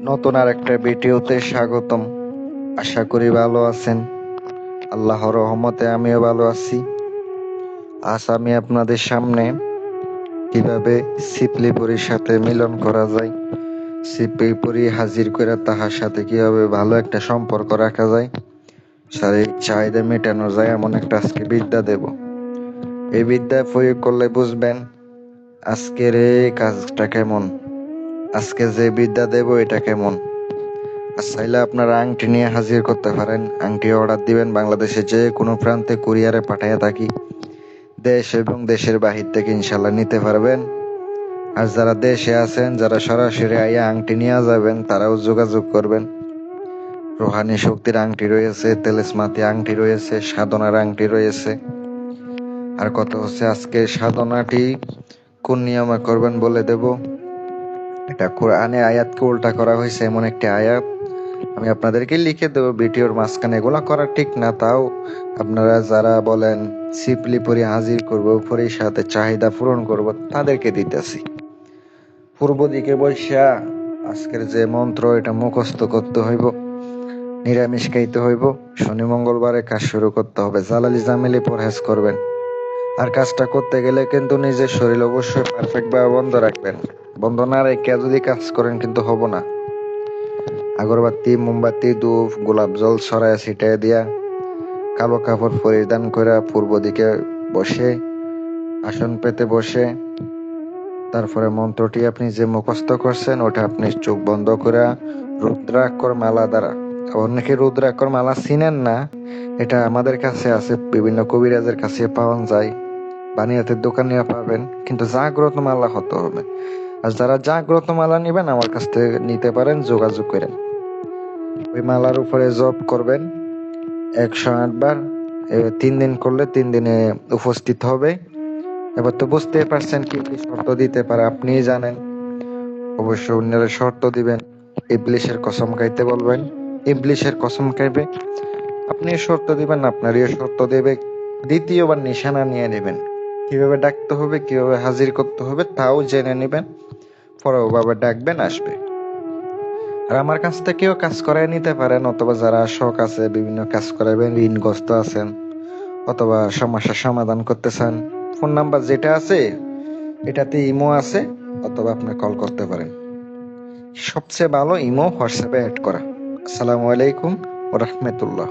নতুন আর একটা ভিডিওতে স্বাগতম। আশা করি ভালো আছেন। আল্লাহর রহমতে আমিও ভালো আছি। আজ আমি আপনাদের সামনে কিভাবে ছিপলিপরির সাথে মিলন করা যায়, ছিপলিপরি হাজির করে তাহার সাথে কিভাবে ভালো একটা সম্পর্ক রাখা যায়, শারীরিক চাহিদা মেটানো যায়, এমন একটা আজকে বিদ্যা দেব। এই বিদ্যা প্রয়োগ করলে বুঝবেন আজকের এই কাজটা কেমন, আজকে যে বিদ্যা দেব এটা কেমন। আর চাইলে আপনারা আংটি নিয়ে হাজির করতে পারেন। আংটি অর্ডার দিবেন, বাংলাদেশে যে কোনো প্রান্তে কুরিয়ারে পাঠাইয়া থাকি। দেশ এবং দেশের বাহির থেকে ইনশাল্লাহ নিতে পারবেন। আর যারা দেশে আছেন, যারা সরাসরি আইয়া আংটি নিয়ে যাবেন, তারাও যোগাযোগ করবেন। রোহানি শক্তির আংটি রয়েছে, তেলেসমাতি আংটি রয়েছে, সাধনার আংটি রয়েছে। আর কত হচ্ছে, আজকে সাধনাটি কোন নিয়মে করবেন বলে দেব। এটা কোরআনে আয়াতকে উল্টা করা হয়েছে, এমন একটি আয়াত আমি আপনাদেরকে লিখে দেবো ভিডিওর মাঝখানে। এগুলা করা ঠিক না, তাও আপনারা যারা বলেন ছিপলিপরি হাজির করবো, পরির সাথে চাহিদা পূরণ করব, তাদেরকে দিতেছি। পূর্ব দিকে বৈশা আজকের যে মন্ত্র, এটা মুখস্থ করতে হইব, নিরামিষ খাইতে হইব, শনি মঙ্গলবারে কাজ শুরু করতে হবে, জালালি জামিলি পরহেজ করবেন। আর কাজটা করতে গেলে কিন্তু নিজের শরীর অবশ্যই পারফেক্ট ভাবে বন্ধ রাখবেন। বন্ধ না রেখে যদি কাজ করেন কিন্তু হব না। আগরবাতি, মোমবাতি, ধূপ, গোলাপ জল ছড়ায় ছিটায় দিয়া, কালো কাপড় পরিধান করে পূর্ব দিকে বসে, আসন পেতে বসে, তারপরে মন্ত্রটি আপনি যে মুখস্থ করছেন ওটা আপনি চোখ বন্ধ করে রুদ্রাক্ষর মালা দ্বারা, অনেকে রুদ্রাক্ষর মালা চিনেন না, এটা আমাদের কাছে আছে, বিভিন্ন কবিরাজের কাছে পাওয়া যায়, বানিয়াতের দোকানে পাবেন, কিন্তু জাগ্রত মালা হতে হবে। আর যারা জাগ্রত মালা নিবেন আমার কাছ থেকে নিতে পারেন, যোগাযোগ করেন। ওই মালার উপরে জপ করবেন 108 বার। 3 দিন করলে 3 দিনে উপস্থিত হবে। এবার তো বুঝতে পারছেন কি কি শর্ত দিতে পারে, আপনিই জানেন। অবশ্য অন্যের শর্ত দিবেন, ইবলিশের কসম খাইতে বলবেন, ইবলিশের কসম খাইবে। আপনি শর্ত দিবেন, আপনারই শর্ত দেবে। দ্বিতীয়বার নিশানা নিয়ে নেবেন, কিভাবে ডাকতে হবে, কিভাবে হাজির করতে হবে তাও জেনে নেবেন। পরভাবে ডাকবেন, আসবে। আর আমার কাছ থেকেও কাজ করাই নিতে পারেন, অথবা যারা শখ আছে বিভিন্ন কাজ করাবেন, ঋণগ্রস্ত আছেন, অথবা সমস্যার সমাধান করতে চান, ফোন নাম্বার যেটা আছে এটাতে ইমো আছে, অথবা আপনি কল করতে পারেন। সবচেয়ে ভালো ইমো হোয়াটসঅ্যাপে অ্যাড করা। আসসালামু আলাইকুম ওয়া রাহমাতুল্লাহ।